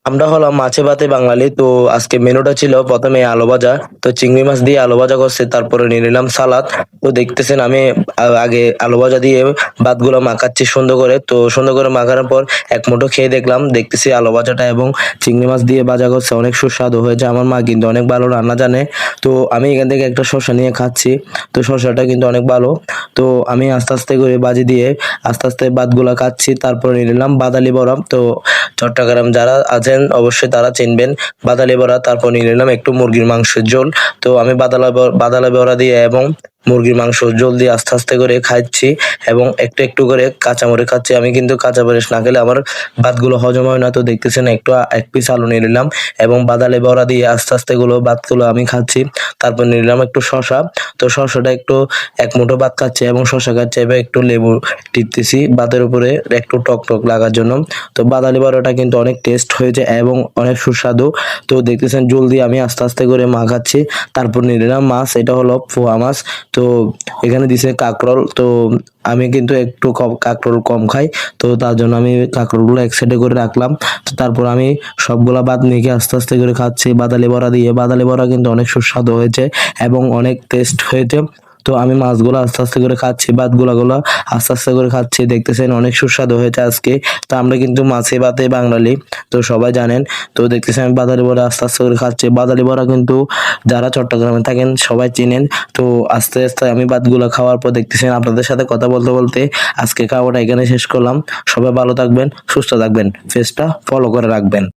আমরা হলাম মাছে ভাতে বাঙালি। তো আজকে মেনুটা ছিল প্রথমে আলু ভাজা। তো চিংড়ি মাছ দিয়ে আলু ভাজা করছে, তারপরে নিয়ে নিলাম সালাদ। তো দেখতেছেন আমি আগে আলু ভাজা দিয়ে ভাতগুলো মাখাচ্ছি সুন্দর করে। তো সুন্দর করে মাখানোর পর এক মুঠো খেয়ে দেখতেছি আলু ভাজাটা এবং চিংড়ি মাছ দিয়ে ভাজা করছে অনেক সুস্বাদু হয়েছে। আমার মা কিন্তু অনেক ভালো রান্না জানে। তো আমি এখান থেকে একটা শসা নিয়ে খাচ্ছি। তো শসাটা কিন্তু অনেক ভালো। তো আমি আস্তে আস্তে করে বাজি দিয়ে আস্তে আস্তে ভাতগুলা খাচ্ছি। তারপরে নিয়ে নিলাম বাদালি বড়া। তো চট্টগ্রাম যারা আছেন অবশ্যই তারা চিনবেন বাদালি বড়া। তারপর নিয়ে নিলাম একটু মুরগির মাংসের ঝোল। তো আমি বাদালা বড়া দিয়ে এবং মুরগির মাংস ঝোল দিয়ে আস্তে আস্তে করে খাচ্ছি এবং একটু একটু করে কাঁচামরিচ খাচ্ছি। আমি কিন্তু কাঁচামরিচ না খেলে আমার ভাতগুলো হজম হয় না। তো দেখতেছেন একটু এক পিস আলু নিয়ে নিলাম এবং বাদালি বড়া দিয়ে আস্তে আস্তে ভাতগুলো আমি খাচ্ছি। তারপর নিয়ে নিলাম একটু শশা। তো শশাটা একটু এক মুঠো ভাত খাচ্ছে এবং শশা খাচ্ছে, এবার একটু লেবু টিপতেছি ভাতের উপরে একটু টক টক লাগার জন্য। তো বাদালি বড়াটা কিন্তু অনেক টেস্ট হয়েছে এবং অনেক সুস্বাদু। তো দেখতেছেন জলদি আমি আস্তে আস্তে করে মাখাচ্ছি। তারপর নিয়ে নিলাম মাছ, এটা হলো পোয়া মাছ। তো এখানে দিছে কাঁকরোল। তো আমি কিন্তু একটু কম কাঁকরোল কম খাই। তো তার জন্য আমি কাঁকরোলগুলো এক সাইডে করে রাখলাম। তো তারপর আমি সবগুলা ভাত মেখে আস্তে আস্তে করে খাচ্ছি বাদালি বড়া দিয়ে। বাদালি বড়া কিন্তু অনেক সুস্বাদু হয়েছে এবং অনেক টেস্ট হয়েছে। তো আমি মাছগুলো আস্তে আস্তে করে খাচ্ছি, ভাতগুলো আস্তে আস্তে করে খাচ্ছি। দেখতেছেন অনেক সুস্বাদু হয়েছে আজকে। তো আমরা কিন্তু মাছে ভাতে বাঙালি, তো সবাই জানেন। তো দেখতেছেন আমি বাদালি বড়া আস্তে আস্তে করে খাচ্ছি। বাদালি বড়া কিন্তু যারা চট্টগ্রামে থাকেন সবাই চিনেন। তো আস্তে আস্তে আমি ভাতগুলো খাওয়ার পর দেখতেছেন আপনাদের সাথে কথা বলতে বলতে আজকে খাওয়াটা এখানে শেষ করলাম। সবাই ভালো থাকবেন, সুস্থ থাকবেন, পেজটা ফলো করে রাখবেন।